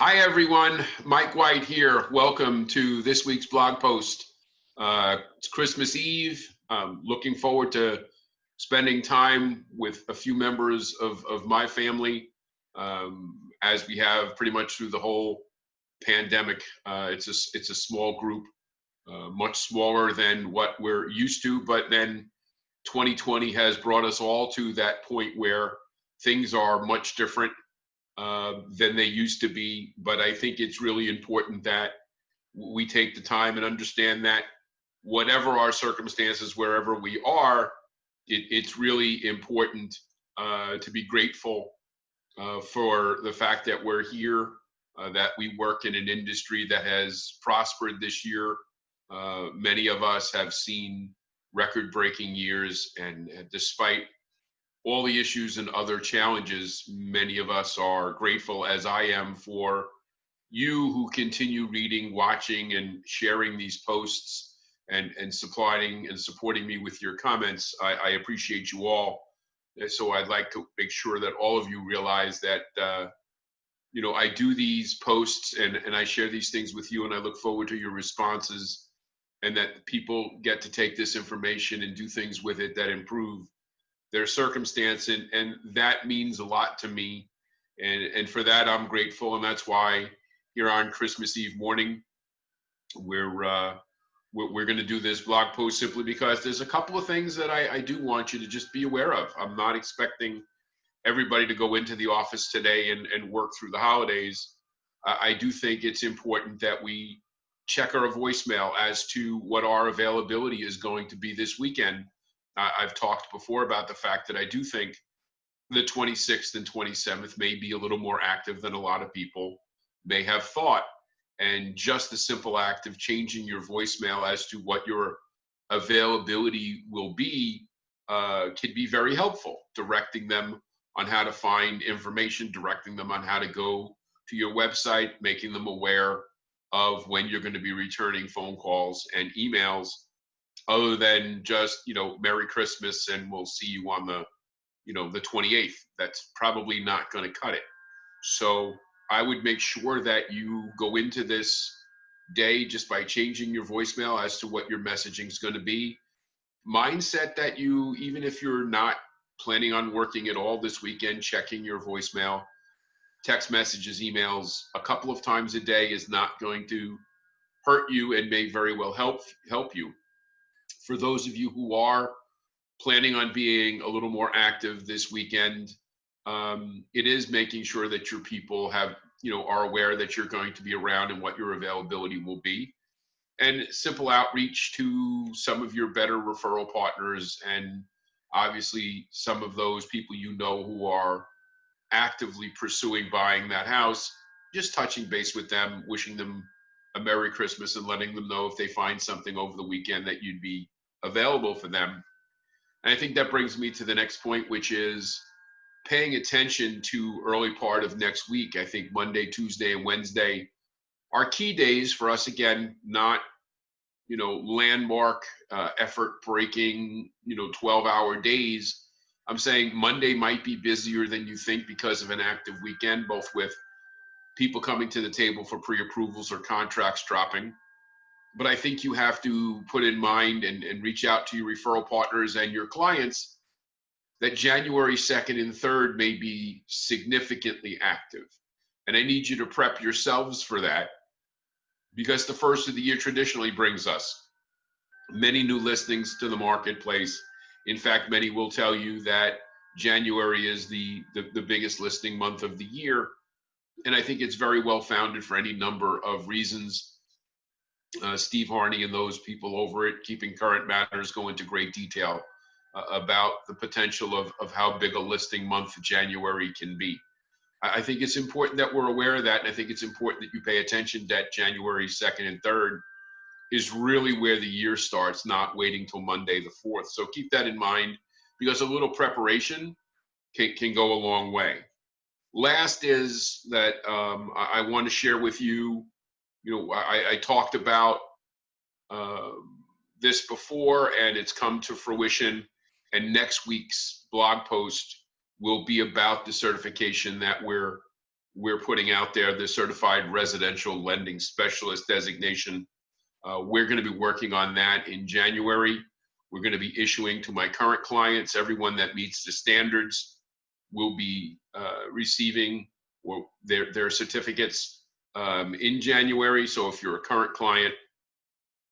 Hi, everyone. Mike White here. Welcome to this week's blog post. It's Christmas Eve. Looking forward to spending time with a few members of my family as we have pretty much through the whole pandemic. It's a small group, much smaller than what we're used to, but then 2020 has brought us all to that point where things are much different than they used to be. But I think it's really important that we take the time and understand that whatever our circumstances, wherever we are, it's really important to be grateful for the fact that we're here, that we work in an industry that has prospered this year. Many of us have seen record breaking years, and despite all the issues and other challenges, many of us are grateful, as I am, for you who continue reading, watching, and sharing these posts and supplying and supporting me with your comments. I appreciate you all. And so I'd like to make sure that all of you realize that, I do these posts and I share these things with you, and I look forward to your responses, and that people get to take this information and do things with it that improve their circumstance, and that means a lot to me, and for that I'm grateful. And that's why here on Christmas Eve morning we're going to do this blog post, simply because there's a couple of things that I do want you to just be aware of. I'm not expecting everybody to go into the office today and work through the holidays. I do think it's important that we check our voicemail as to what our availability is going to be this weekend. I've talked before about the fact that I do think the 26th and 27th may be a little more active than a lot of people may have thought. And just the simple act of changing your voicemail as to what your availability will be can be very helpful, directing them on how to find information, directing them on how to go to your website, making them aware of when you're going to be returning phone calls and emails, other than just, Merry Christmas and we'll see you on the 28th. That's probably not going to cut it. So I would make sure that you go into this day just by changing your voicemail as to what your messaging is going to be. Mindset that you, even if you're not planning on working at all this weekend, checking your voicemail, text messages, emails a couple of times a day is not going to hurt you and may very well help you. For those of you who are planning on being a little more active this weekend, it is making sure that your people are aware that you're going to be around and what your availability will be. And simple outreach to some of your better referral partners, and obviously some of those people who are actively pursuing buying that house, just touching base with them, wishing them a Merry Christmas and letting them know if they find something over the weekend that you'd be available for them. And I think that brings me to the next point, which is paying attention to early part of next week. I think Monday, Tuesday, and Wednesday are key days for us. Again, not, landmark, effort breaking, 12-hour days. I'm saying Monday might be busier than you think because of an active weekend, both with people coming to the table for pre-approvals or contracts dropping. But I think you have to put in mind and reach out to your referral partners and your clients that January 2nd and 3rd may be significantly active. And I need you to prep yourselves for that, because the first of the year traditionally brings us many new listings to the marketplace. In fact, many will tell you that January is the biggest listing month of the year. And I think it's very well founded for any number of reasons. Steve Harney and those people over at Keeping Current Matters go into great detail about the potential of how big a listing month January can be. I think it's important that we're aware of that, and I think it's important that you pay attention that January 2nd and 3rd is really where the year starts, not waiting till Monday the 4th. So keep that in mind, because a little preparation can go a long way. Last is that I want to share with you, I talked about this before, and it's come to fruition. And next week's blog post will be about the certification that we're we're putting out there the certified residential lending specialist designation. We're going to be working on that in January. We're going to be issuing to my current clients, everyone that meets the standards will be receiving their certificates in January. So if you're a current client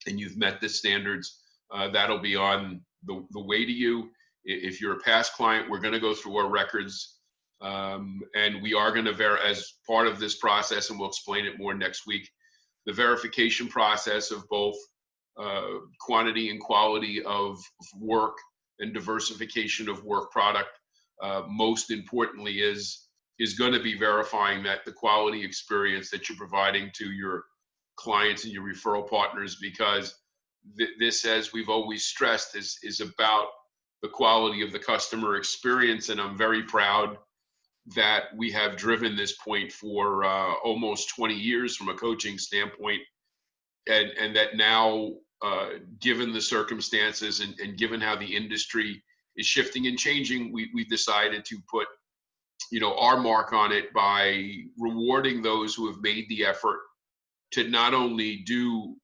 and you've met the standards, that'll be on the way to you. If you're a past client, we're going to go through our records, and we are going to as part of this process, and we'll explain it more next week, the verification process of both quantity and quality of work and diversification of work product. Most importantly is going to be verifying that the quality experience that you're providing to your clients and your referral partners, because this, as we've always stressed, is about the quality of the customer experience. And I'm very proud that we have driven this point for almost 20 years from a coaching standpoint, and that now, given the circumstances and given how the industry is shifting and changing, we've decided to put our mark on it by rewarding those who have made the effort to not only do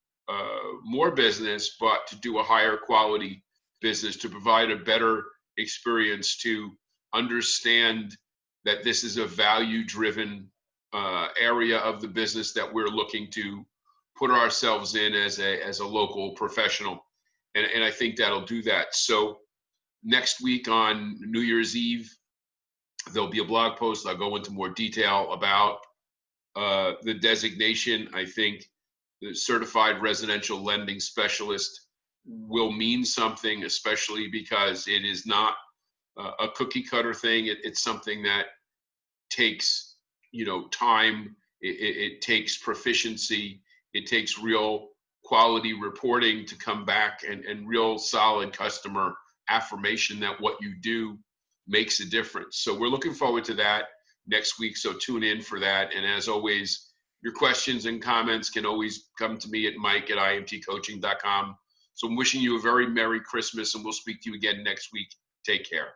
more business, but to do a higher quality business, to provide a better experience, to understand that this is a value-driven area of the business that we're looking to put ourselves in as a local professional. And I think that'll do that. So next week on New Year's Eve, there'll be a blog post. I'll go into more detail about the designation. I think the certified residential lending specialist will mean something, especially because it is not a cookie cutter thing. It's something that takes time. It takes proficiency. It takes real quality reporting to come back and real solid customer affirmation that what you do makes a difference. So we're looking forward to that next week. So tune in for that. And as always, your questions and comments can always come to me at mike@imtcoaching.com. So I'm wishing you a very Merry Christmas, and we'll speak to you again next week. Take care.